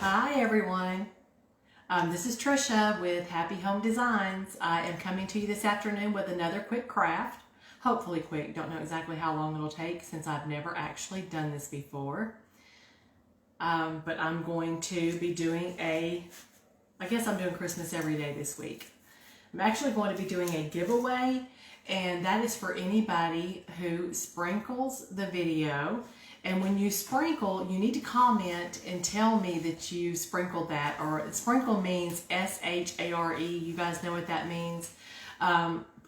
Hi everyone. This is Trisha with Happy Home Designs. I am coming to you this afternoon with another quick craft. Hopefully quick. Don't know exactly how long it'll take since I've never actually done this before. But I'm going to be doing I guess I'm doing Christmas every day this week. I'm actually going to be doing a giveaway, and that is for anybody who sprinkles the video. And when you sprinkle, you need to comment and tell me that you sprinkled that, or sprinkle means S-H-A-R-E. You guys know what that means.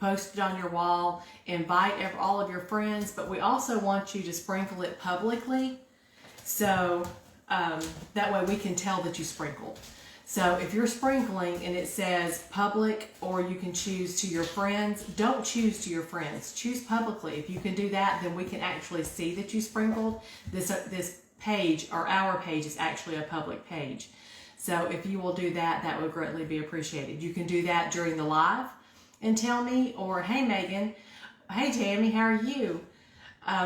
Post it on your wall, invite all of your friends, but we also want you to sprinkle it publicly, so that way we can tell that you sprinkled. So if you're sprinkling and it says public, or you can choose to your friends, don't choose to your friends. Choose publicly. If you can do that, then we can actually see that you sprinkled. This page, or our page, is actually a public page. So if you will do that, that would greatly be appreciated. You can do that during the live and tell me, or hey Megan, hey Tammy, how are you?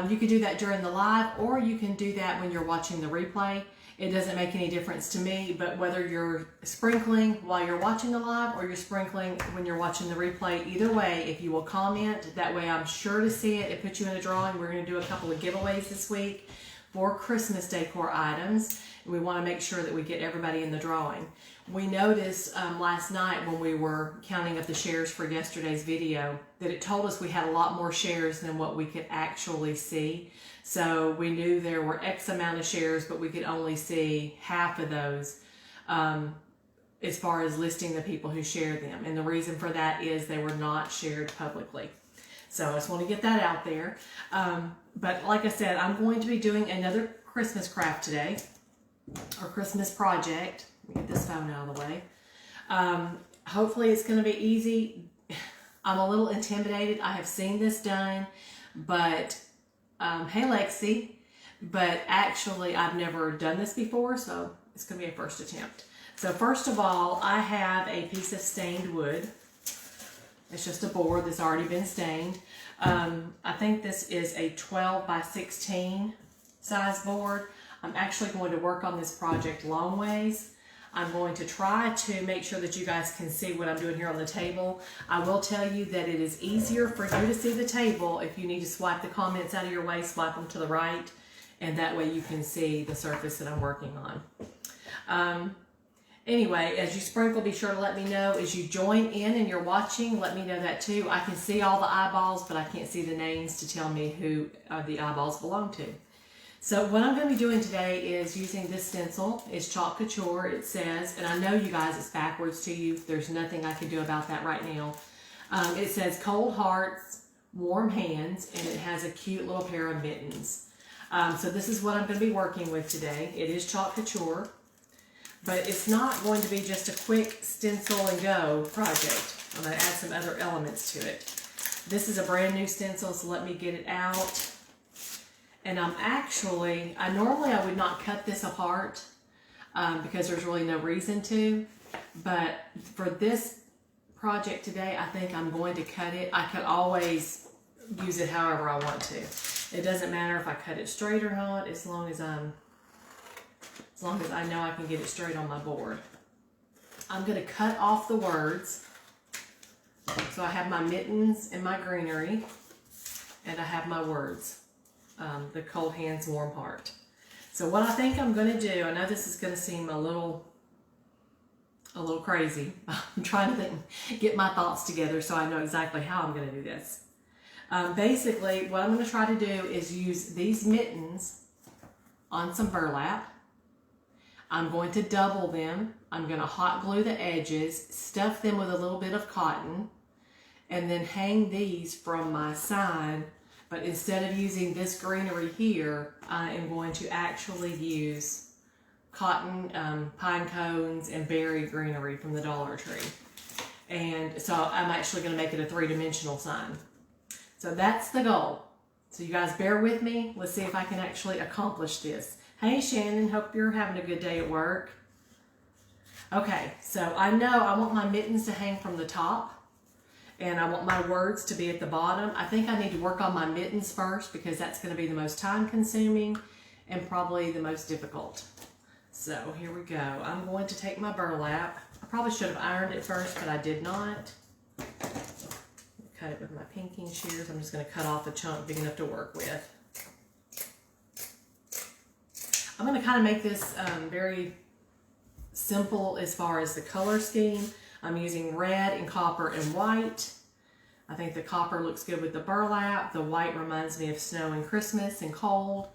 You can do that during the live, or you can do that when you're watching the replay. It doesn't make any difference to me, but whether you're sprinkling while you're watching the live or you're sprinkling when you're watching the replay, either way, if you will comment, that way I'm sure to see it. It puts you in a drawing. We're going to do a couple of giveaways this week for Christmas decor items, and we want to make sure that we get everybody in the drawing. We noticed last night when we were counting up the shares for yesterday's video that it told us we had a lot more shares than what we could actually see. So we knew there were X amount of shares, but we could only see half of those as far as listing the people who shared them. And the reason for that is they were not shared publicly. So I just want to get that out there. But like I said, I'm going to be doing another Christmas craft today, or Christmas project. Let me get this phone out of the way. Hopefully it's going to be easy. I'm a little intimidated. I have seen this done, but hey Lexi, but actually I've never done this before, so it's going to be a first attempt. So first of all, I have a piece of stained wood. It's just a board that's already been stained. I think this is a 12 by 16 size board. I'm actually going to work on this project long ways. I'm going to try to make sure that you guys can see what I'm doing here on the table. I will tell you that it is easier for you to see the table. If you need to swipe the comments out of your way, swipe them to the right, and that way you can see the surface that I'm working on. Anyway, as you sprinkle, be sure to let me know. As you join in and you're watching, let me know that too. I can see all the eyeballs, but I can't see the names to tell me who the eyeballs belong to. So what I'm going to be doing today is using this stencil. It's Chalk Couture, it says, and I know you guys it's backwards to you. There's nothing I can do about that right now. It says cold hearts, warm hands, and it has a cute little pair of mittens. So this is what I'm going to be working with today. It is Chalk Couture, but it's not going to be just a quick stencil and go project. I'm going to add some other elements to it. This is a brand new stencil, so let me get it out. And normally I would not cut this apart because there's really no reason to. But for this project today, I think I'm going to cut it. I could always use it however I want to. It doesn't matter if I cut it straight or not, as long as I know I can get it straight on my board. I'm going to cut off the words. So I have my mittens and my greenery, and I have my words. The cold hands, warm heart. So what I think I'm going to do, I know this is going to seem a little crazy. I'm trying to get my thoughts together so I know exactly how I'm going to do this. Basically, what I'm going to try to do is use these mittens on some burlap. I'm going to double them. I'm going to hot glue the edges, stuff them with a little bit of cotton, and then hang these from my side. But instead of using this greenery here, I am going to actually use cotton, pine cones, and berry greenery from the Dollar Tree. And so I'm actually going to make it a three-dimensional sign. So that's the goal. So you guys bear with me. Let's see if I can actually accomplish this. Hey Shannon, hope you're having a good day at work. Okay, so I know I want my mittens to hang from the top. And I want my words to be at the bottom. I think I need to work on my mittens first because that's going to be the most time consuming and probably the most difficult. So here we go. I'm going to take my burlap. I probably should have ironed it first, but I did not. Cut it with my pinking shears. I'm just going to cut off a chunk big enough to work with. I'm going to kind of make this very simple as far as the color scheme. I'm using red and copper and white. I think the copper looks good with the burlap. The white reminds me of snow and Christmas and cold.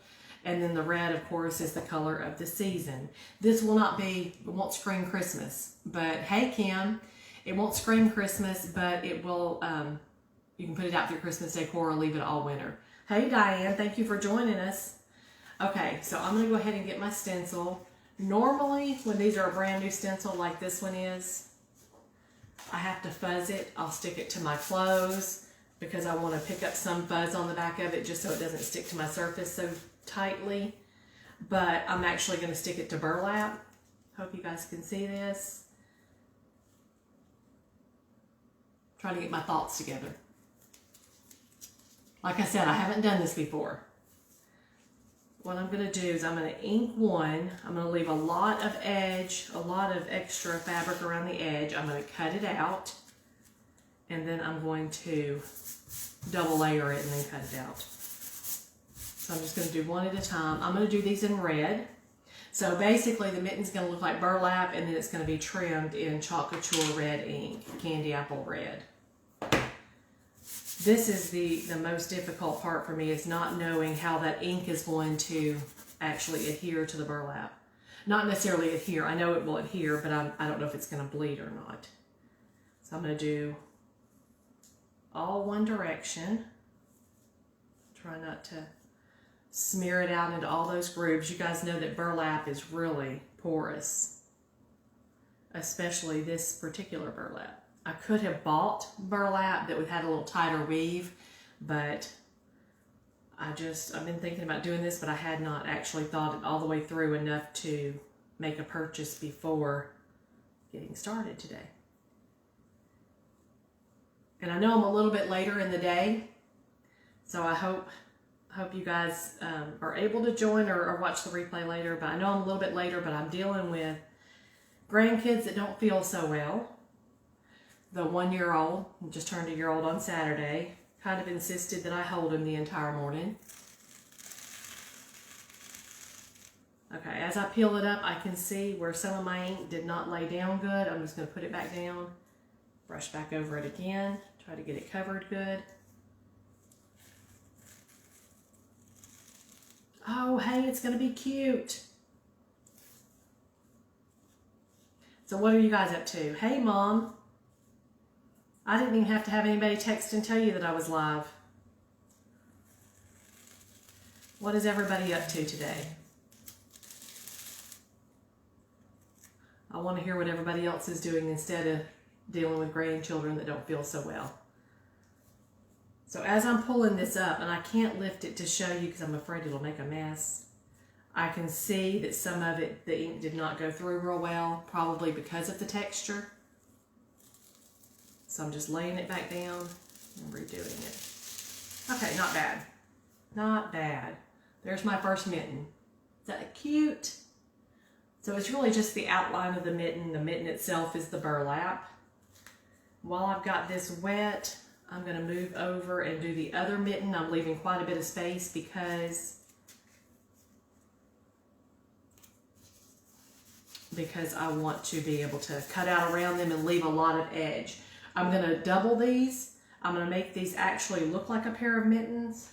And then the red, of course, is the color of the season. This will not be, it won't scream Christmas. But hey, Kim, it won't scream Christmas, but it will, you can put it out through Christmas decor or leave it all winter. Hey, Diane, thank you for joining us. Okay, so I'm going to go ahead and get my stencil. Normally, when these are a brand new stencil like this one is, I have to fuzz it. I'll stick it to my clothes because I want to pick up some fuzz on the back of it just so it doesn't stick to my surface so tightly. But I'm actually going to stick it to burlap. Hope you guys can see this. Trying to get my thoughts together. Like I said, I haven't done this before. What I'm going to do is I'm going to ink one. I'm going to leave a lot of edge, a lot of extra fabric around the edge. I'm going to cut it out. And then I'm going to double layer it and then cut it out. So I'm just going to do one at a time. I'm going to do these in red. So basically the mitten's going to look like burlap and then it's going to be trimmed in chocolate red ink, candy apple red. This is the most difficult part for me, is not knowing how that ink is going to actually adhere to the burlap. Not necessarily adhere. I know it will adhere, but I don't know if it's going to bleed or not. So I'm going to do all one direction. Try not to smear it out into all those grooves. You guys know that burlap is really porous, especially this particular burlap. I could have bought burlap that would have a little tighter weave, but I've been thinking about doing this, but I had not actually thought it all the way through enough to make a purchase before getting started today. And I know I'm a little bit later in the day, so I hope you guys are able to join or watch the replay later. But I know I'm a little bit later, but I'm dealing with grandkids that don't feel so well. The 1-year-old, just turned a year old on Saturday, kind of insisted that I hold him the entire morning. Okay, as I peel it up, I can see where some of my ink did not lay down good. I'm just going to put it back down, brush back over it again, try to get it covered good. Oh, hey, it's going to be cute. So what are you guys up to? Hey, Mom. I didn't even have to have anybody text and tell you that I was live. What is everybody up to today? I want to hear what everybody else is doing instead of dealing with grandchildren that don't feel so well. So as I'm pulling this up, and I can't lift it to show you because I'm afraid it'll make a mess, I can see that some of it, the ink did not go through real well, probably because of the texture. So I'm just laying it back down and redoing it. Okay, not bad. Not bad. There's my first mitten. Is that cute? So it's really just the outline of the mitten. The mitten itself is the burlap. While I've got this wet, I'm going to move over and do the other mitten. I'm leaving quite a bit of space because I want to be able to cut out around them and leave a lot of edge. I'm going to double these. I'm going to make these actually look like a pair of mittens.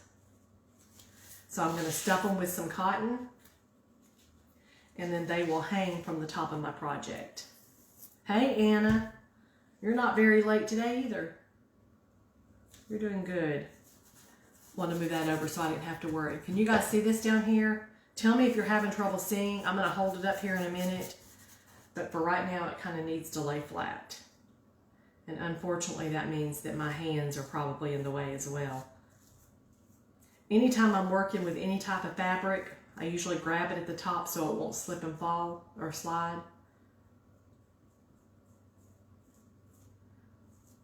So I'm going to stuff them with some cotton, and then they will hang from the top of my project. Hey, Anna. You're not very late today either. You're doing good. Want to move that over so I didn't have to worry. Can you guys see this down here? Tell me if you're having trouble seeing. I'm going to hold it up here in a minute. But for right now, it kind of needs to lay flat. And unfortunately, that means that my hands are probably in the way as well. Anytime I'm working with any type of fabric, I usually grab it at the top so it won't slip and fall or slide.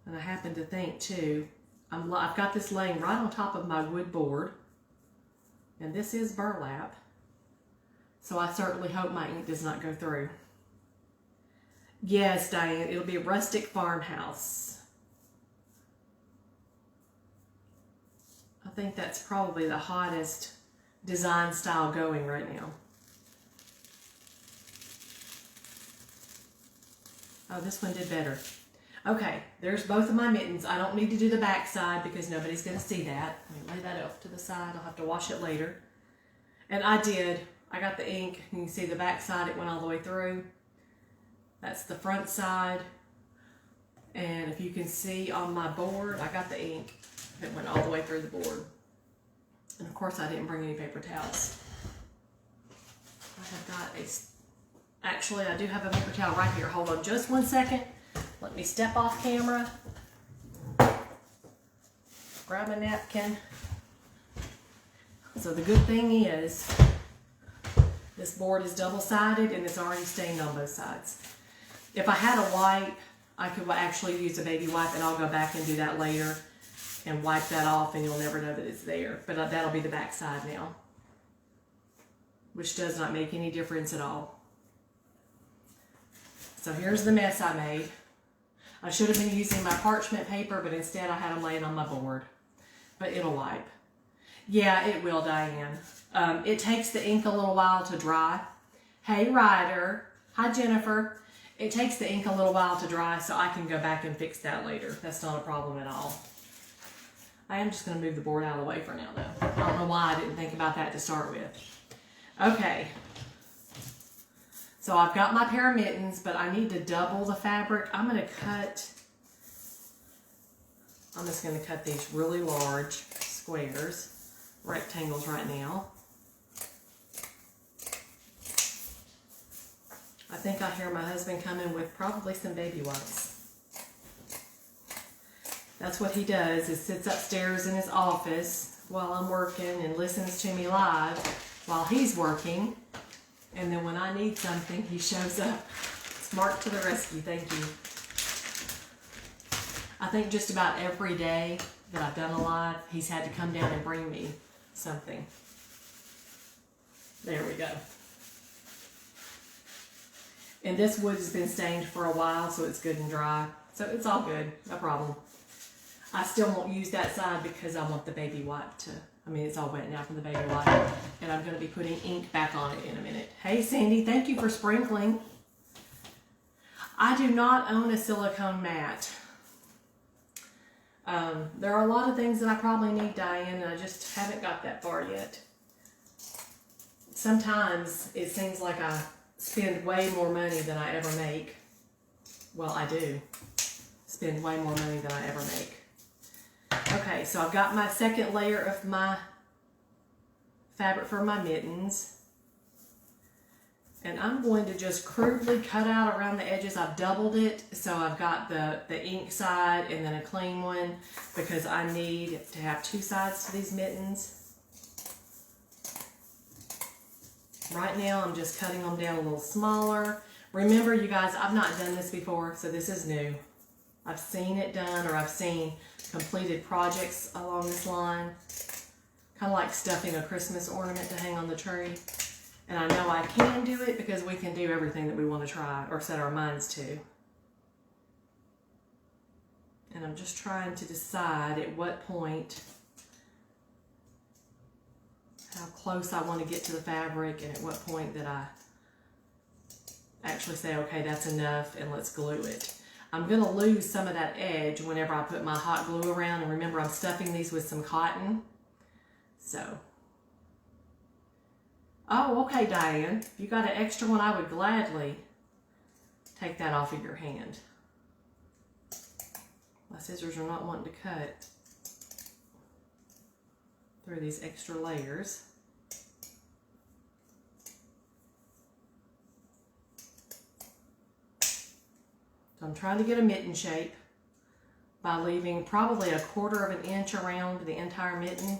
And I happen to think too, I've got this laying right on top of my wood board. And this is burlap. So I certainly hope my ink does not go through. Yes, Diane, it'll be a rustic farmhouse. I think that's probably the hottest design style going right now. Oh, this one did better. Okay, there's both of my mittens. I don't need to do the back side because nobody's going to see that. Let me lay that off to the side. I'll have to wash it later. And I got the ink. You can see the back side, it went all the way through. That's the front side. And if you can see on my board, I got the ink. It went all the way through the board. And of course I didn't bring any paper towels. I have got actually I do have a paper towel right here. Hold on just one second. Let me step off camera. Grab a napkin. So the good thing is, this board is double-sided and it's already stained on both sides. If I had a wipe, I could actually use a baby wipe, and I'll go back and do that later and wipe that off, and you'll never know that it's there. But that'll be the back side now, which does not make any difference at all. So here's the mess I made. I should have been using my parchment paper, but instead I had them laying on my board. But it'll wipe. Yeah, it will, Diane. It takes the ink a little while to dry. Hey, Ryder. Hi, Jennifer. It takes the ink a little while to dry, so I can go back and fix that later. That's not a problem at all. I am just going to move the board out of the way for now, though. I don't know why I didn't think about that to start with. Okay. So I've got my pair of mittens, but I need to double the fabric. I'm just going to cut these really large squares, rectangles right now. I think I hear my husband coming with probably some baby wipes. That's what he does, is sits upstairs in his office while I'm working and listens to me live while he's working. And then when I need something, he shows up. Smart to the rescue, thank you. I think just about every day that I've done a live, he's had to come down and bring me something. There we go. And this wood has been stained for a while, so it's good and dry. So it's all good, no problem. I still won't use that side because I want the baby wipe to, it's all wet now from the baby wipe. And I'm going to be putting ink back on it in a minute. Hey, Sandy, thank you for sprinkling. I do not own a silicone mat. There are a lot of things that I probably need, Diane, and I just haven't got that far yet. Sometimes it seems like I spend way more money than I ever make. Well, I do spend way more money than I ever make. Okay, so I've got my second layer of my fabric for my mittens. And I'm going to just crudely cut out around the edges. I've doubled it, so I've got the ink side and then a clean one because I need to have two sides to these mittens. Right now, I'm just cutting them down a little smaller. Remember, you guys, I've not done this before, so this is new. I've seen it done, or I've seen completed projects along this line. Kind of like stuffing a Christmas ornament to hang on the tree. And I know I can do it because we can do everything that we want to try or set our minds to. And I'm just trying to decide at what point, how close I want to get to the fabric, and at what point that I actually say, okay, that's enough and let's glue it. I'm going to lose some of that edge whenever I put my hot glue around. And remember, I'm stuffing these with some cotton. So, oh, okay, Diane. If you got an extra one, I would gladly take that off of your hand. My scissors are not wanting to cut through these extra layers. So I'm trying to get a mitten shape by leaving probably 1/4 of an inch around the entire mitten.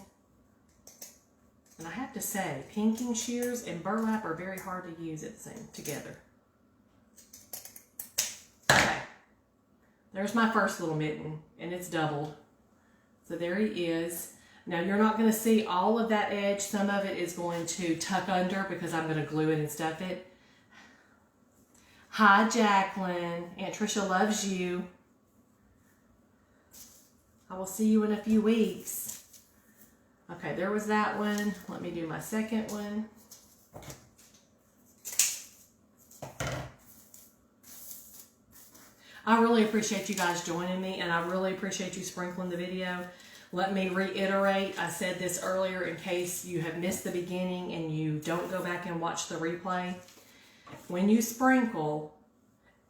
And I have to say, pinking shears and burlap are very hard to use at the same together. Okay, there's my first little mitten, and it's doubled. So there he is. Now you're not going to see all of that edge. Some of it is going to tuck under because I'm going to glue it and stuff it. Hi, Jacqueline. Aunt Tricia loves you. I will see you in a few weeks. Okay, there was that one. Let me do my second one. I really appreciate you guys joining me, and I really appreciate you sprinkling the video. Let me reiterate, I said this earlier in case you have missed the beginning and you don't go back and watch the replay. When you sprinkle,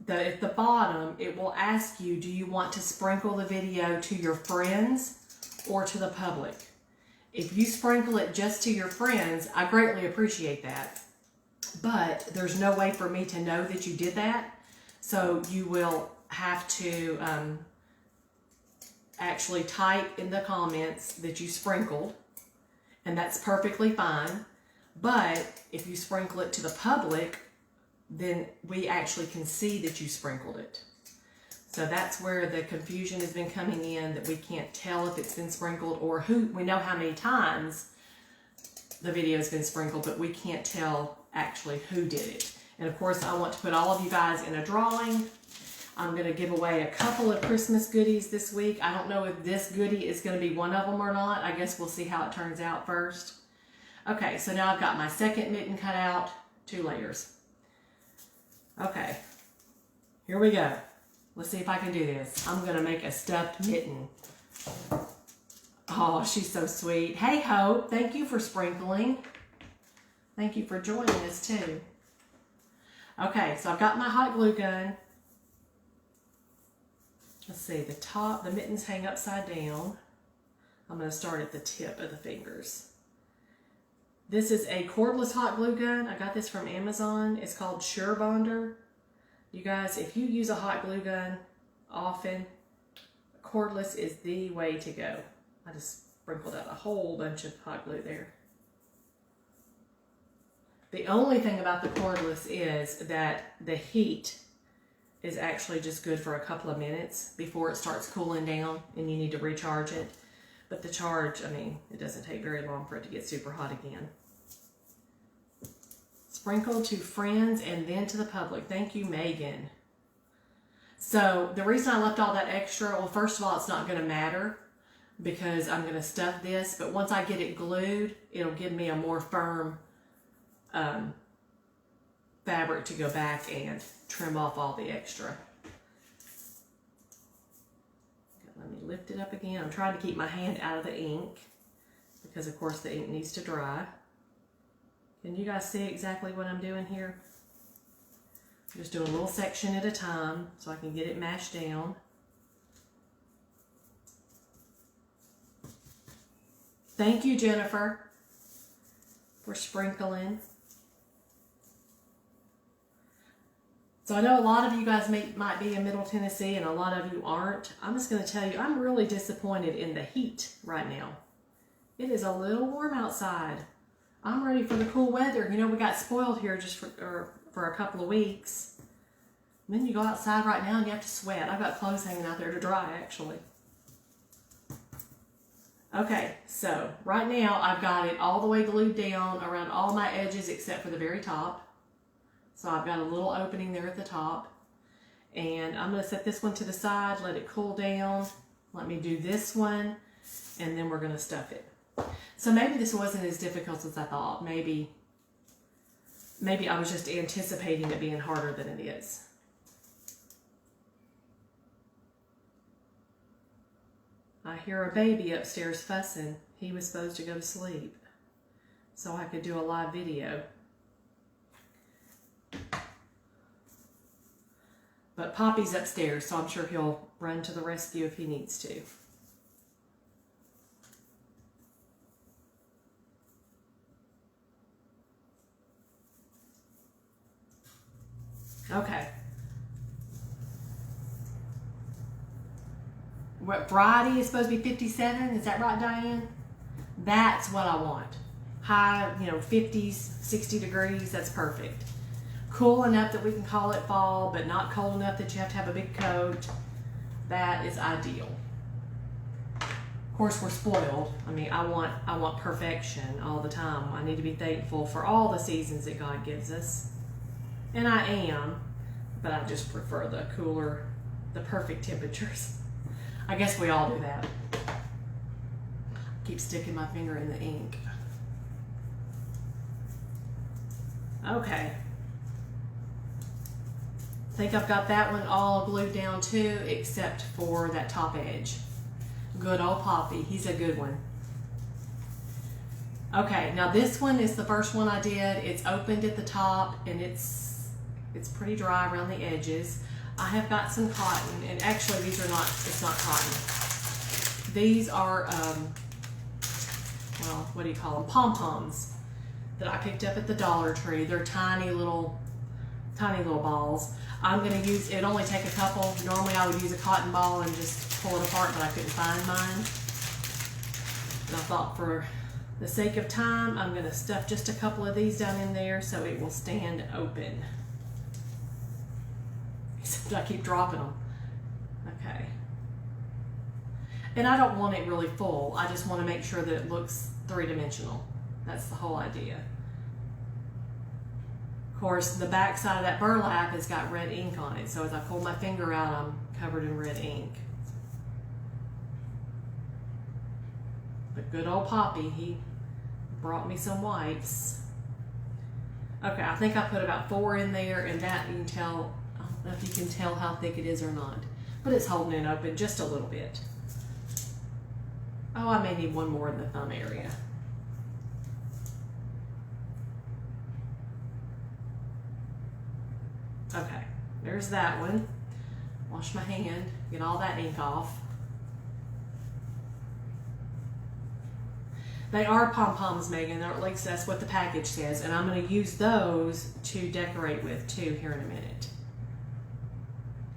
at the bottom, it will ask you, do you want to sprinkle the video to your friends or to the public? If you sprinkle it just to your friends, I greatly appreciate that. But there's no way for me to know that you did that. So you will have to actually type in the comments that you sprinkled, and that's perfectly fine. But if you sprinkle it to the public, then we actually can see that you sprinkled it. So that's where the confusion has been coming in, that we can't tell if it's been sprinkled or who. We know how many times the video has been sprinkled, but we can't tell actually who did it. And of course, I want to put all of you guys in a drawing. I'm going to give away a couple of Christmas goodies this week. I don't know if this goodie is going to be one of them or not. I guess we'll see how it turns out first. Okay, so now I've got my second mitten cut out, 2 layers. Okay, here we go. Let's see if I can do this. I'm going to make a stuffed mitten. Oh, she's so sweet. Hey, Hope, thank you for sprinkling. Thank you for joining us too. Okay, so I've got my hot glue gun. Let's see, the mittens hang upside down. I'm going to start at the tip of the fingers. This is a cordless hot glue gun. I got this from Amazon. It's called Sure Bonder. You guys, if you use a hot glue gun often, cordless is the way to go. I just sprinkled out a whole bunch of hot glue there. The only thing about the cordless is that the heat is actually just good for a couple of minutes before it starts cooling down and you need to recharge it. But the charge, I mean, it doesn't take very long for it to get super hot again. Sprinkle to friends and then to the public. Thank you, Megan. So the reason I left all that extra, well, first of all, it's not going to matter because I'm going to stuff this. But once I get it glued, it'll give me a more firm fabric to go back and trim off all the extra. Let me lift it up again. I'm trying to keep my hand out of the ink because of course the ink needs to dry. Can you guys see exactly what I'm doing here? I'm just doing a little section at a time so I can get it mashed down. Thank you, Jennifer, for sprinkling. So I know a lot of you guys might be in Middle Tennessee and a lot of you aren't. I'm just going to tell you, I'm really disappointed in the heat right now. It is a little warm outside. I'm ready for the cool weather. You know, we got spoiled here just for a couple of weeks. And then you go outside right now and you have to sweat. I've got clothes hanging out there to dry, actually. Okay, so right now I've got it all the way glued down around all my edges except for the very top. So I've got a little opening there at the top. And I'm going to set this one to the side, let it cool down. Let me do this one, and then we're going to stuff it. So maybe this wasn't as difficult as I thought. Maybe I was just anticipating it being harder than it is. I hear a baby upstairs fussing. He was supposed to go to sleep so I could do a live video. But Poppy's upstairs, so I'm sure he'll run to the rescue if he needs to. Okay. What, Friday is supposed to be 57? Is that right, Diane? That's what I want. High, 50s, 60 degrees, that's perfect. Cool enough that we can call it fall, but not cold enough that you have to have a big coat. That is ideal. Of course, we're spoiled. I mean, I want perfection all the time. I need to be thankful for all the seasons that God gives us. And I am, but I just prefer the cooler, the perfect temperatures. I guess we all do that. Keep sticking my finger in the ink. Okay. I think I've got that one all glued down too, except for that top edge. Good old Poppy, he's a good one. Okay, now this one is the first one I did. It's opened at the top and it's pretty dry around the edges. I have got some cotton, and actually these are not, it's not cotton. These are, well, what do you call them? Pom-poms that I picked up at the Dollar Tree. They're tiny little balls. I'm going to use, it'd only take a couple. Normally I would use a cotton ball and just pull it apart, but I couldn't find mine. And I thought for the sake of time, I'm going to stuff just a couple of these down in there so it will stand open. Except I keep dropping them. Okay. And I don't want it really full. I just want to make sure that it looks three-dimensional. That's the whole idea. Of course, the back side of that burlap has got red ink on it, so as I pull my finger out, I'm covered in red ink. But good old Poppy, he brought me some wipes. Okay, I think I put about 4 in there, and that you can tell, I don't know if you can tell how thick it is or not, but it's holding it open just a little bit. Oh, I may need one more in the thumb area. Okay, there's that one. Wash my hand, get all that ink off. They are pom-poms, Megan, or at least that's what the package says, and I'm going to use those to decorate with too here in a minute.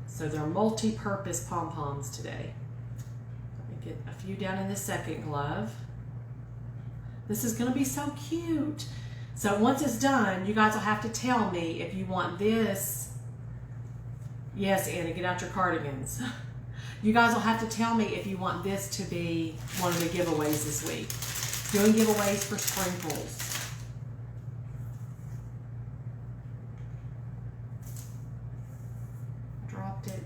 So they're multi-purpose pom-poms today. Let me get a few down in the second glove. This is going to be so cute. So once it's done, you guys will have to tell me if you want this. Yes, Anna, get out your cardigans. You guys will have to tell me if you want this to be one of the giveaways this week. Doing giveaways for sprinkles. Dropped it.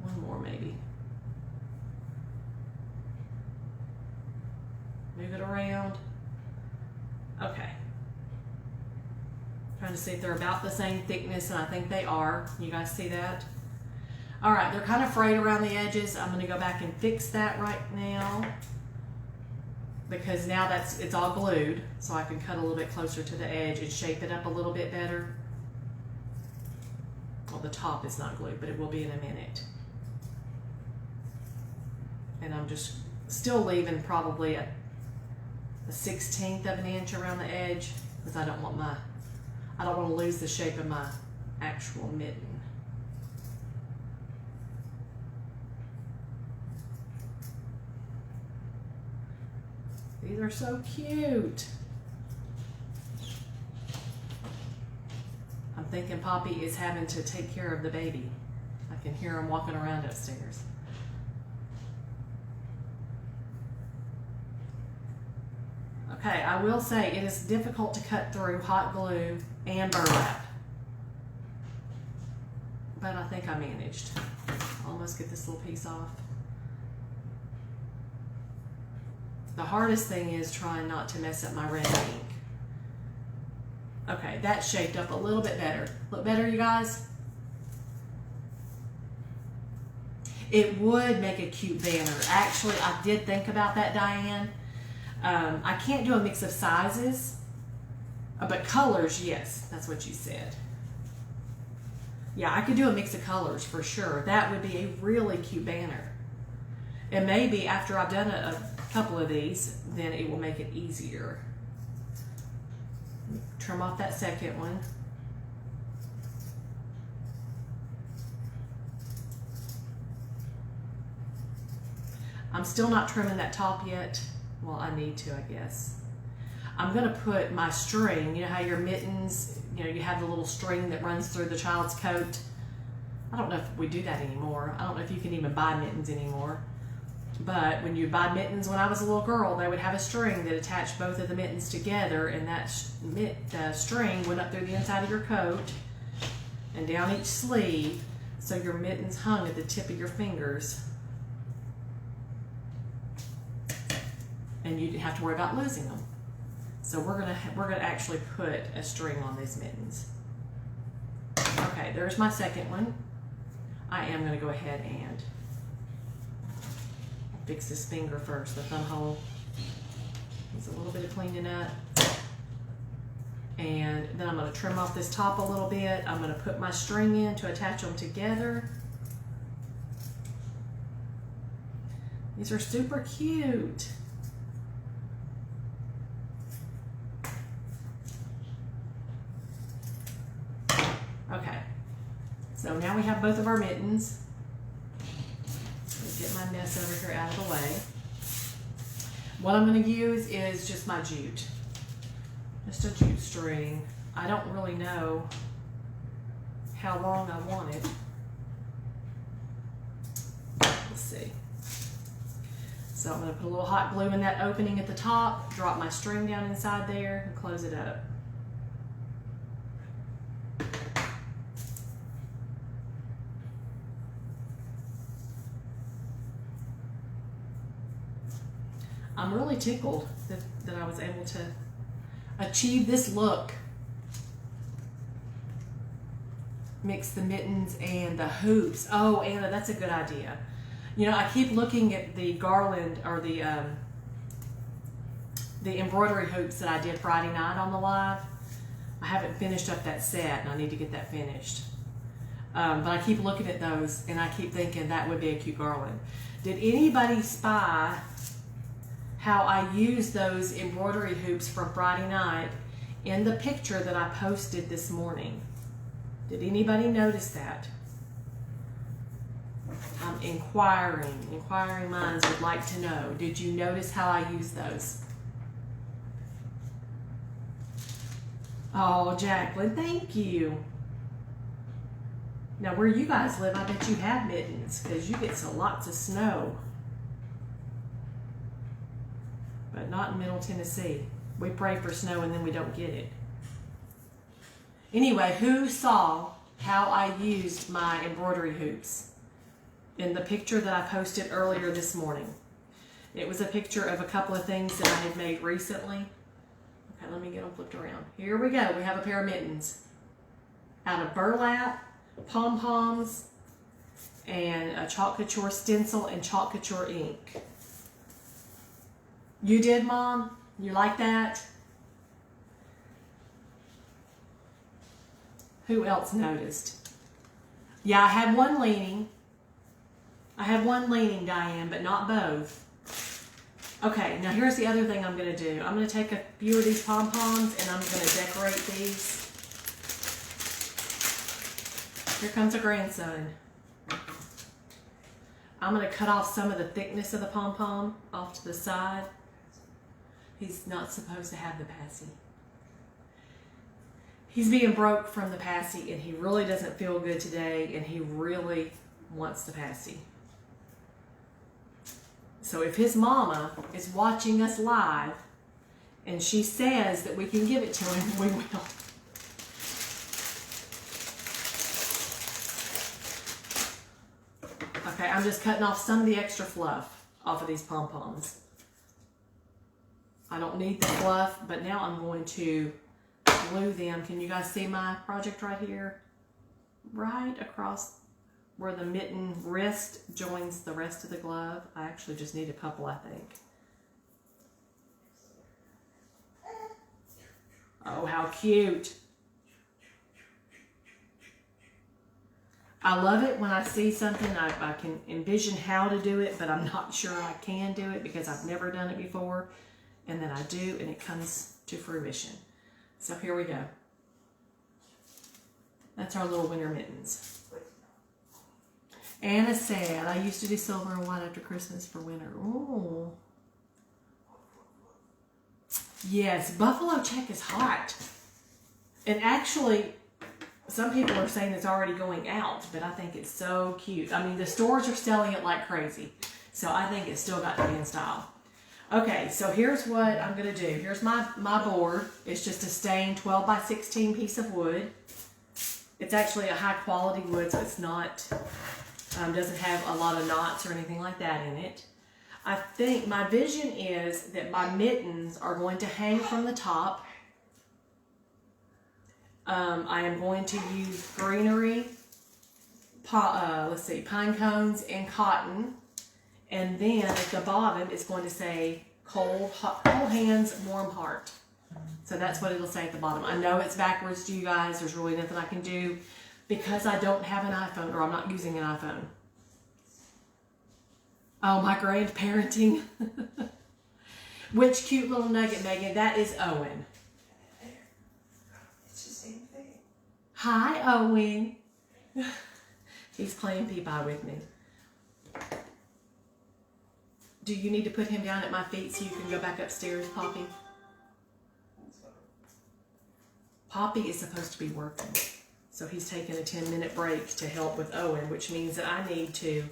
One more maybe. Move it around. Okay. Trying to see if they're about the same thickness, and I think they are. You guys see that? All right, they're kind of frayed around the edges. I'm gonna go back and fix that right now because now it's all glued, so I can cut a little bit closer to the edge and shape it up a little bit better. Well, the top is not glued, but it will be in a minute. And I'm just still leaving probably a 1/16 of an inch around the edge because I don't want to lose the shape of my actual mitten. These are so cute. I'm thinking Poppy is having to take care of the baby. I can hear him walking around upstairs. Okay, I will say it is difficult to cut through hot glue and burlap. But I think I managed. Almost get this little piece off. The hardest thing is trying not to mess up my red ink. Okay, that's shaped up a little bit better. Look better, you guys? It would make a cute banner. Actually, I did think about that, Diane. I can't do a mix of sizes, but colors, yes, that's what you said. Yeah, I could do a mix of colors for sure. That would be a really cute banner. And maybe after I've done a couple of these, then it will make it easier. Trim off that second one. I'm still not trimming that top yet. Well, I need to, I guess. I'm gonna put my string, you know how your mittens, you know, you have the little string that runs through the child's coat. I don't know if we do that anymore. I don't know if you can even buy mittens anymore. But when you buy mittens, when I was a little girl, they would have a string that attached both of the mittens together, and that string went up through the inside of your coat and down each sleeve, so your mittens hung at the tip of your fingers. And you didn't have to worry about losing them. So we're gonna actually put a string on these mittens. Okay, there's my second one. I am gonna go ahead and fix this finger first, the thumb hole. Needs a little bit of cleaning up. And then I'm gonna trim off this top a little bit. I'm gonna put my string in to attach them together. These are super cute. Okay, so now we have both of our mittens. Let's get my mess over here out of the way. What I'm going to use is just my jute. Just a jute string. I don't really know how long I want it. Let's see. So I'm going to put a little hot glue in that opening at the top, drop my string down inside there, and close it up. I'm really tickled that I was able to achieve this look. Mix the mittens and the hoops. Oh, Anna, that's a good idea. You know, I keep looking at the garland or the embroidery hoops that I did Friday night on the live. I haven't finished up that set, and I need to get that finished. But I keep looking at those, and I keep thinking that would be a cute garland. Did anybody spy how I used those embroidery hoops from Friday night in the picture that I posted this morning? Did anybody notice that? I'm inquiring minds would like to know. Did you notice how I used those? Oh, Jacqueline, thank you. Now, where you guys live, I bet you have mittens, because you get lots of snow. But not in Middle Tennessee. We pray for snow and then we don't get it. Anyway, who saw how I used my embroidery hoops in the picture that I posted earlier this morning? It was a picture of a couple of things that I had made recently. Okay, let me get them flipped around. Here we go. We have a pair of mittens out of burlap, pom-poms, and a chalk couture stencil and chalk couture ink. You did, Mom? You like that? Who else noticed? Yeah, I had one leaning. Diane, but not both. Okay, now here's the other thing I'm going to do. I'm going to take a few of these pom-poms and I'm going to decorate these. Here comes a grandson. I'm going to cut off some of the thickness of the pom-pom off to the side. He's not supposed to have the passy. He's being broke from the passy, and he really doesn't feel good today, and he really wants the passy. So if his mama is watching us live, and she says that we can give it to him, we will. Okay, I'm just cutting off some of the extra fluff off of these pom-poms. I don't need the fluff, but now I'm going to glue them. Can you guys see my project right here? Right across where the mitten wrist joins the rest of the glove. I actually just need a couple, I think. Oh, how cute. I love it when I see something, I can envision how to do it, but I'm not sure I can do it because I've never done it before. And then I do, and it comes to fruition. So here we go. That's our little winter mittens. Anna said, I used to do silver and white after Christmas for winter. Ooh. Yes, buffalo check is hot. And actually, some people are saying it's already going out, but I think it's so cute. I mean, the stores are selling it like crazy. So I think it's still got to be in style. Okay, so here's what I'm going to do. Here's my board. It's just a stained 12 by 16 piece of wood. It's actually a high quality wood, so it's not, doesn't have a lot of knots or anything like that in it. I think my vision is that my mittens are going to hang from the top. I am going to use greenery, pine cones and cotton. And then at the bottom, it's going to say cold hands, warm heart. So that's what it'll say at the bottom. I know it's backwards to you guys. There's really nothing I can do because I don't have an iPhone, or I'm not using an iPhone. Oh, my grandparenting. Which cute little nugget, Megan. That is Owen. It's the same thing. Hi, Owen. He's playing pee-pie with me. Do you need to put him down at my feet so you can go back upstairs, Poppy? Poppy is supposed to be working. So he's taking a 10-minute break to help with Owen, which means that I need to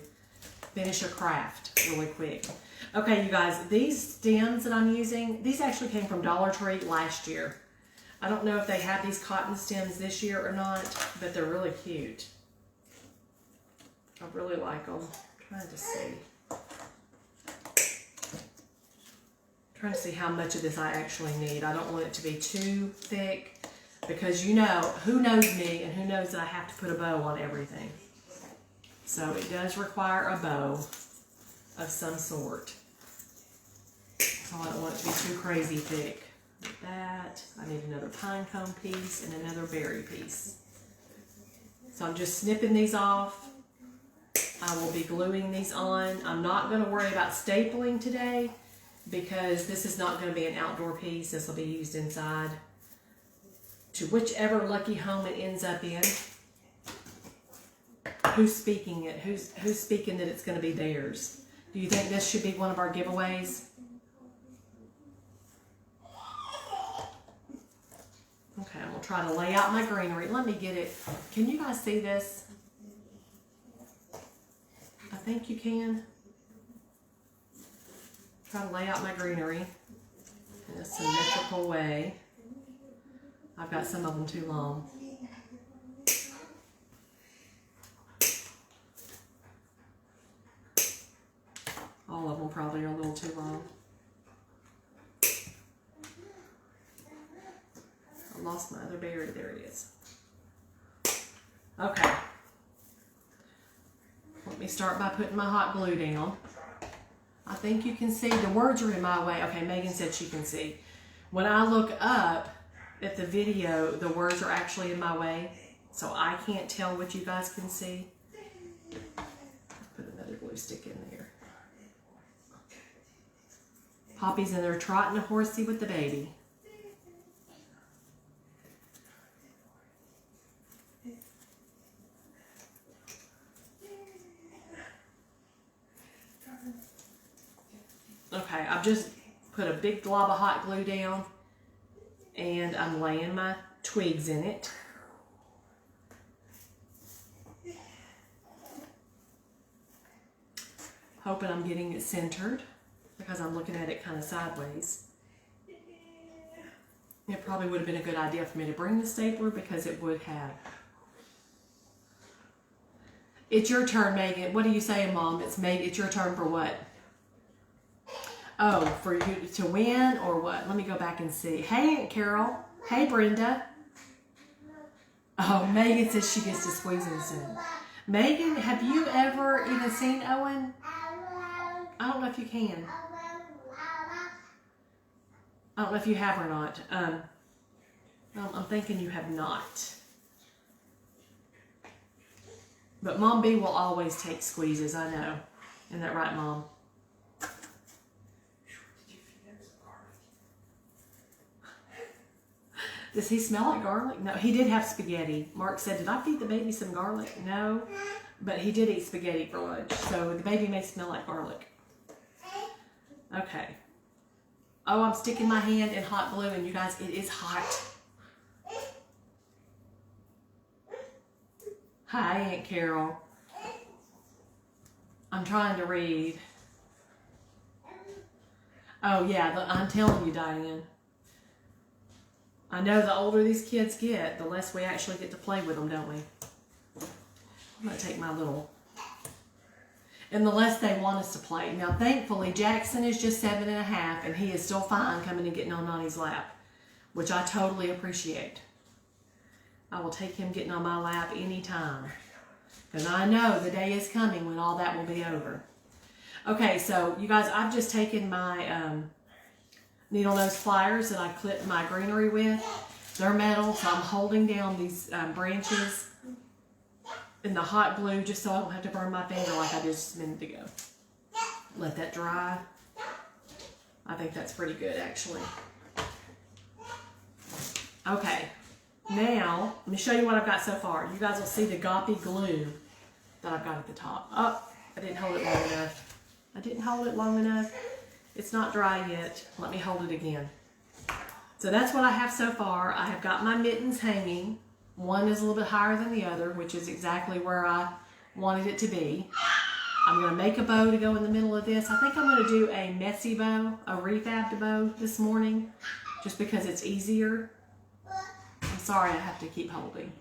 finish a craft really quick. Okay, you guys, these stems that I'm using, these actually came from Dollar Tree last year. I don't know if they have these cotton stems this year or not, but they're really cute. I really like them. I'm trying to see. Trying to see how much of this I actually need. I don't want it to be too thick because you know, who knows me and who knows that I have to put a bow on everything. So it does require a bow of some sort. So I don't want it to be too crazy thick. Like that. I need another pine cone piece and another berry piece. So I'm just snipping these off. I will be gluing these on. I'm not going to worry about stapling today, because this is not going to be an outdoor piece. This will be used inside to whichever lucky home it ends up in. Who's speaking it? Who's speaking that it's going to be theirs? Do you think this should be one of our giveaways? Okay, I'm going to try to lay out my greenery. Let me get it. Can you guys see this? I think you can. Try to lay out my greenery in a symmetrical way. I've got some of them too long. All of them probably are a little too long. I lost my other berry. There it is. Okay. Let me start by putting my hot glue down. I think you can see, the words are in my way. Okay, Megan said she can see. When I look up at the video, the words are actually in my way, so I can't tell what you guys can see. Put another glue stick in there. Poppy's in there trotting a horsey with the baby. Okay, I've just put a big glob of hot glue down and I'm laying my twigs in it. Hoping I'm getting it centered because I'm looking at it kind of sideways. It probably would have been a good idea for me to bring the stapler because it would have. It's your turn, Megan. What are you saying, Mom? It's your turn for what? Oh, for you to win or what? Let me go back and see. Hey, Aunt Carol. Hey, Brenda. Oh, Megan says she gets to squeezing soon. Megan, have you ever even seen Owen? I don't know if you can. I don't know if you have or not. I'm thinking you have not. But Mom B will always take squeezes, I know. Isn't that right, Mom? Does he smell like garlic? No, he did have spaghetti. Mark said, did I feed the baby some garlic? No, but he did eat spaghetti for lunch. So the baby may smell like garlic. Okay. Oh, I'm sticking my hand in hot glue, and you guys, it is hot. Hi, Aunt Carol. I'm trying to read. Oh, yeah, I'm telling you, Diane. I know the older these kids get, the less we actually get to play with them, don't we? I'm going to take my little... And the less they want us to play. Now, thankfully, Jackson is just 7.5, and he is still fine coming and getting on Nani's lap, which I totally appreciate. I will take him getting on my lap anytime, because I know the day is coming when all that will be over. Okay, so you guys, I've just taken my needle nose pliers that I clipped my greenery with. They're metal, so I'm holding down these branches in the hot glue just so I don't have to burn my finger like I did just a minute ago. Let that dry. I think that's pretty good, actually. Okay, now let me show you what I've got so far. You guys will see the goppy glue that I've got at the top. Oh, I didn't hold it long enough. I didn't hold it long enough. It's not dry yet. Let me hold it again. So that's what I have so far. I have got my mittens hanging. One is a little bit higher than the other, which is exactly where I wanted it to be. I'm going to make a bow to go in the middle of this. I think I'm going to do a messy bow, a refabbed bow this morning, just because it's easier. I'm sorry I have to keep holding.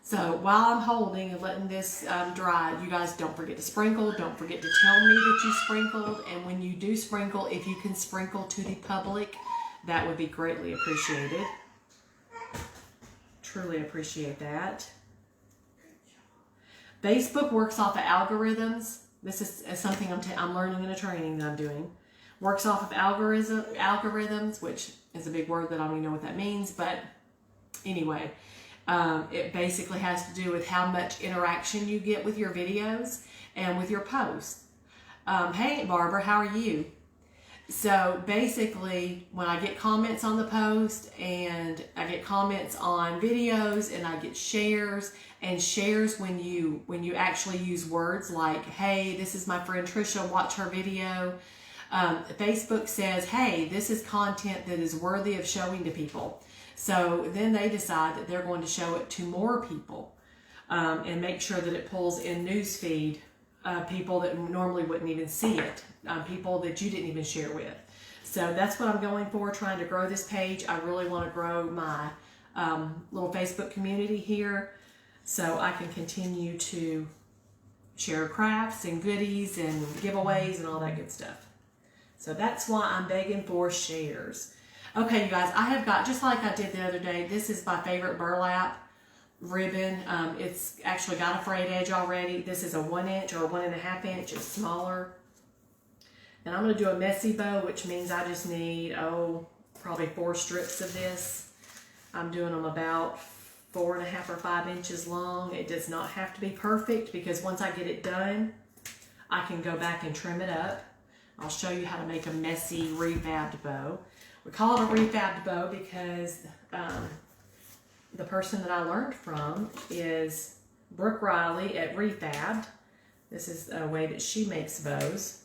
So while I'm holding and letting this dry, you guys don't forget to sprinkle. Don't forget to tell me that you sprinkled. And when you do sprinkle, if you can sprinkle to the public, that would be greatly appreciated. Truly appreciate that. Facebook works off of algorithms. This is something I'm learning in a training that I'm doing. Works off of algorithms, which is a big word that I don't even know what that means. But anyway, it basically has to do with how much interaction you get with your videos and with your posts. Hey, Aunt Barbara, how are you? So basically, when I get comments on the post and I get comments on videos and I get shares, and shares when you actually use words like, hey, this is my friend Trisha, watch her video. Facebook says, hey, this is content that is worthy of showing to people. So then they decide that they're going to show it to more people and make sure that it pulls in newsfeed people that normally wouldn't even see it, people that you didn't even share with. So that's what I'm going for, trying to grow this page. I really want to grow my little Facebook community here so I can continue to share crafts and goodies and giveaways and all that good stuff. So that's why I'm begging for shares. Okay, you guys, I have got, just like I did the other day, this is my favorite burlap ribbon. It's actually got a frayed edge already. This is a 1 inch or 1.5 inch. It's smaller. And I'm going to do a messy bow, which means I just need, probably 4 strips of this. I'm doing them about 4.5 or 5 inches long. It does not have to be perfect because once I get it done, I can go back and trim it up. I'll show you how to make a messy refabbed bow. We call it a refabbed bow because the person that I learned from is Brooke Riley at Refabbed. This is a way that she makes bows.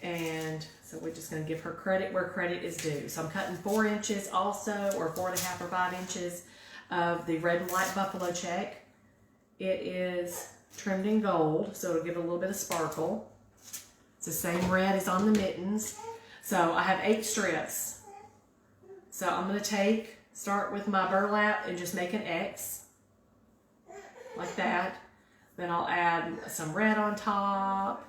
And so we're just going to give her credit where credit is due. So I'm cutting 4 inches also, or 4.5 or 5 inches of the red and white buffalo check. It is trimmed in gold, so it'll give it a little bit of sparkle. It's the same red as on the mittens. So I have 8 strips. So I'm going to start with my burlap and just make an X like that. Then I'll add some red on top,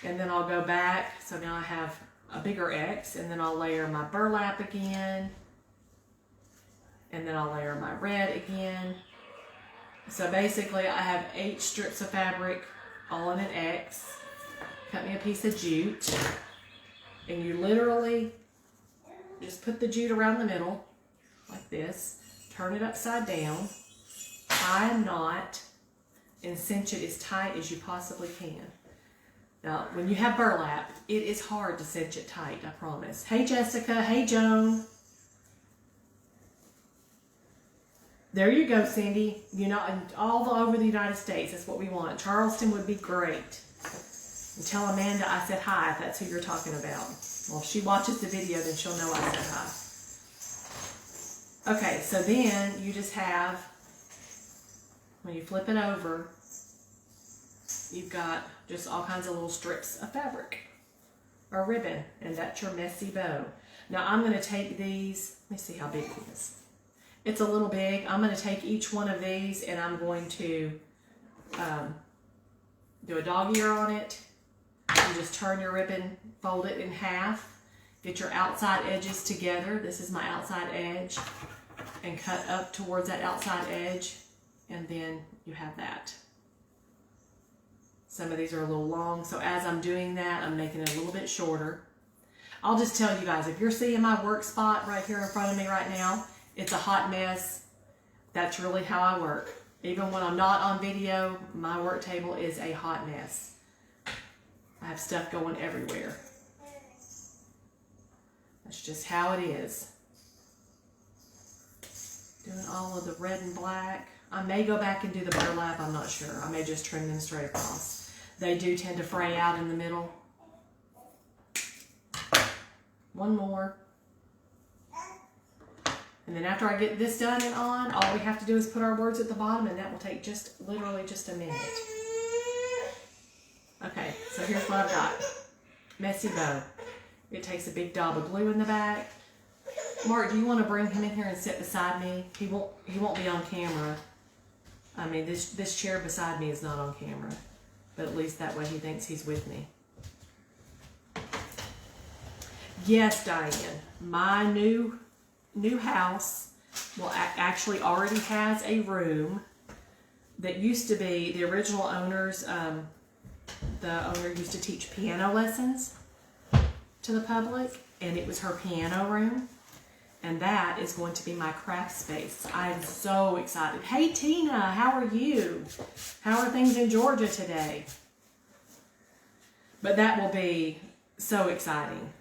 and then I'll go back. So now I have a bigger X, and then I'll layer my burlap again, and then I'll layer my red again. So basically I have 8 strips of fabric all in an X. Cut me a piece of jute, and you literally just put the jute around the middle like this, turn it upside down, tie a knot, and cinch it as tight as you possibly can. Now, when you have burlap, it is hard to cinch it tight, I promise. Hey, Jessica. Hey, Joan. There you go, Cindy. You know, all over the United States, that's what we want. Charleston would be great. And tell Amanda I said hi if that's who you're talking about. Well, if she watches the video, then she'll know I said hi. Okay, so then you just have, when you flip it over, you've got just all kinds of little strips of fabric or ribbon, and that's your messy bow. Now I'm going to take these, let me see how big it is. It's a little big. I'm going to take each one of these and I'm going to do a dog ear on it. You just turn your ribbon, fold it in half, get your outside edges together. This is my outside edge, and cut up towards that outside edge, and then you have that. Some of these are a little long, so as I'm doing that, I'm making it a little bit shorter. I'll just tell you guys, if you're seeing my work spot right here in front of me right now, it's a hot mess. That's really how I work. Even when I'm not on video, my work table is a hot mess. I have stuff going everywhere. That's just how it is. Doing all of the red and black. I may go back and do the burlap, I'm not sure. I may just trim them straight across. They do tend to fray out in the middle. One more. And then after I get this done and on, all we have to do is put our words at the bottom, and that will take just literally just a minute. Okay, so here's what I've got. Messy bow. It takes a big daub of glue in the back. Mark, do you want to bring him in here and sit beside me? He won't be on camera. I mean, this chair beside me is not on camera, but at least that way he thinks he's with me. Yes, Diane, my new house actually already has a room that used to be the original owners. The owner used to teach piano lessons to the public, and it was her piano room, and that is going to be my craft space. I am so excited. Hey Tina, how are you? How are things in Georgia today? But that will be so exciting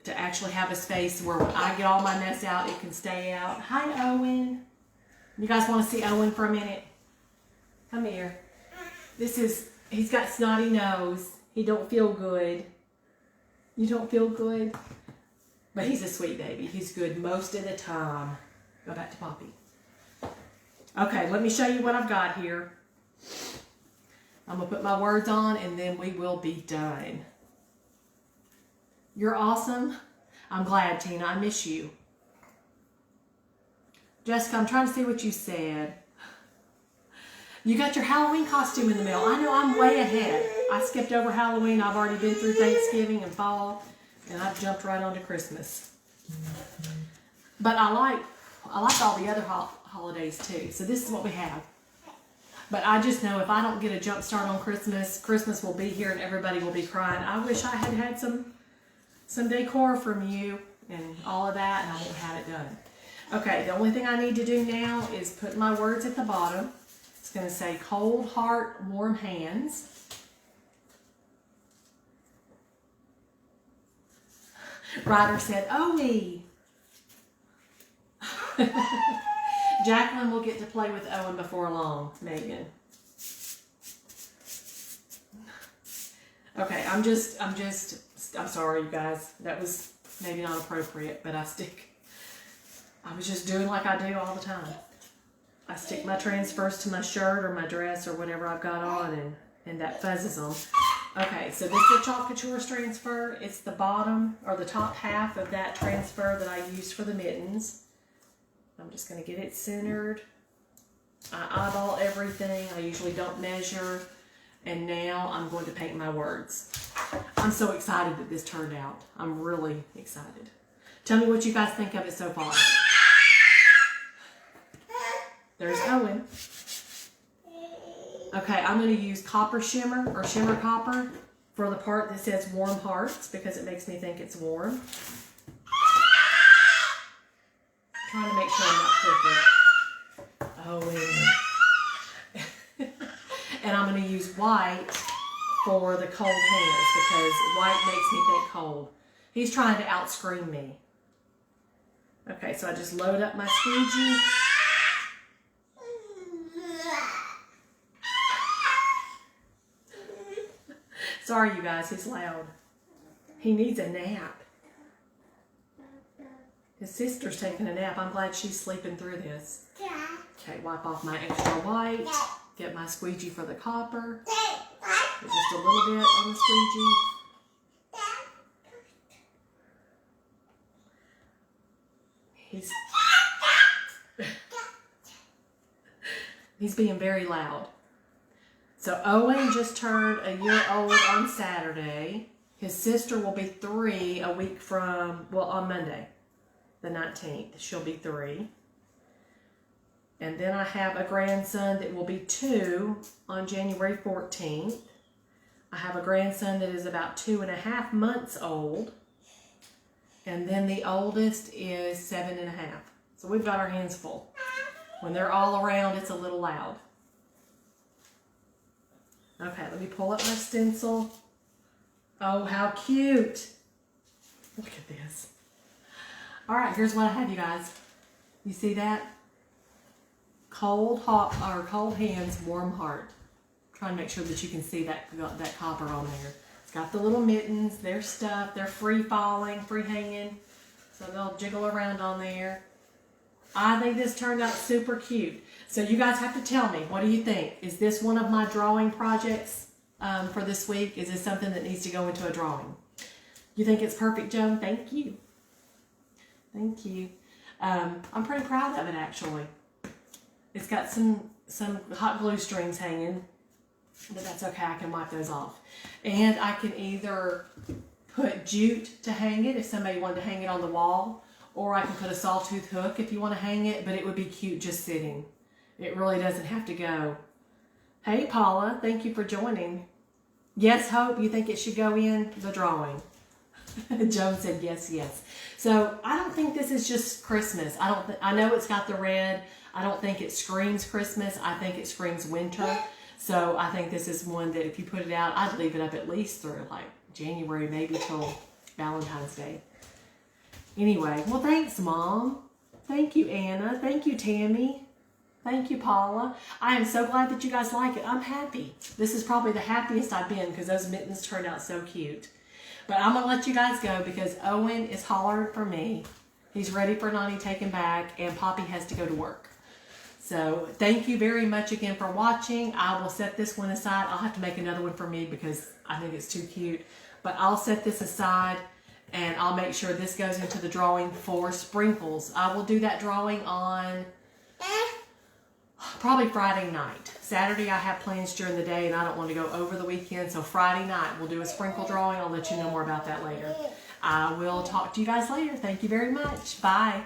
to actually have a space where when I get all my mess out, it can stay out. Hi Owen. You guys want to see Owen for a minute? Come here. He's got snotty nose. He don't feel good. You don't feel good? But he's a sweet baby. He's good most of the time. Go back to Poppy. Okay, let me show you what I've got here. I'm going to put my words on and then we will be done. You're awesome. I'm glad, Tina. I miss you. Jessica, I'm trying to see what you said. You got your Halloween costume in the mail. I know I'm way ahead. I skipped over Halloween. I've already been through Thanksgiving and fall, and I've jumped right onto Christmas. But I like all the other holidays too. So this is what we have. But I just know if I don't get a jump start on Christmas, Christmas will be here and everybody will be crying. I wish I had had some decor from you and all of that, and I won't have it done. Okay, the only thing I need to do now is put my words at the bottom. It's going to say cold heart, warm hands. Ryder said, "Owie." Jacqueline will get to play with Owen before long, Megan. Okay, I'm sorry, you guys. That was maybe not appropriate, but I was just doing like I do all the time. I stick my transfers to my shirt or my dress or whatever I've got on, and that fuzzes them. Okay, so this is a Chalk Couture transfer. It's the bottom or the top half of that transfer that I used for the mittens. I'm just going to get it centered. I eyeball everything. I usually don't measure. And now I'm going to paint my words. I'm so excited that this turned out. I'm really excited. Tell me what you guys think of it so far. There's Owen. Okay, I'm going to use copper shimmer or shimmer copper for the part that says warm hearts because it makes me think it's warm. Trying to make sure I'm not crooked. Owen. And I'm going to use white for the cold hands because white makes me think cold. He's trying to outscream me. Okay, so I just load up my squeegee. Sorry, you guys, he's loud. He needs a nap. His sister's taking a nap. I'm glad she's sleeping through this. Okay, wipe off my extra white. Get my squeegee for the copper. Get just a little bit on the squeegee. He's being very loud. So Owen just turned a year old on Saturday. His sister will be 3 a week from, well, on Monday, the 19th. She'll be 3. And then I have a grandson that will be 2 on January 14th. I have a grandson that is about 2.5 months old. And then the oldest is 7.5. So we've got our hands full. When they're all around, it's a little loud. Okay, let me pull up my stencil. Oh, how cute. Look at this. All right, here's what I have, you guys. You see that? Cold hands, warm heart. Trying to make sure that you can see that copper on there. It's got the little mittens. They're stuffed. They're free falling, free hanging. So they'll jiggle around on there. I think this turned out super cute. So you guys have to tell me, what do you think? Is this one of my drawing projects for this week? Is this something that needs to go into a drawing? You think it's perfect, Joan? Thank you. Thank you. I'm pretty proud of it, actually. It's got some hot glue strings hanging, but that's okay. I can wipe those off. And I can either put jute to hang it if somebody wanted to hang it on the wall, or I can put a sawtooth hook if you want to hang it, but it would be cute just sitting. It really doesn't have to go. Hey, Paula, thank you for joining. Yes, Hope, you think it should go in the drawing? Joan said yes, yes. So I don't think this is just Christmas. I know it's got the red. I don't think it screams Christmas. I think it screams winter. So I think this is one that if you put it out, I'd leave it up at least through like January, maybe till Valentine's Day. Anyway, well, thanks, Mom. Thank you, Anna. Thank you, Tammy. Thank you, Paula. I am so glad that you guys like it. I'm happy. This is probably the happiest I've been because those mittens turned out so cute. But I'm going to let you guys go because Owen is hollering for me. He's ready for Nani taken back, and Poppy has to go to work. So thank you very much again for watching. I will set this one aside. I'll have to make another one for me because I think it's too cute. But I'll set this aside. And I'll make sure this goes into the drawing for sprinkles. I will do that drawing on probably Friday night. Saturday I have plans during the day and I don't want to go over the weekend. So Friday night we'll do a sprinkle drawing. I'll let you know more about that later. I will talk to you guys later. Thank you very much. Bye.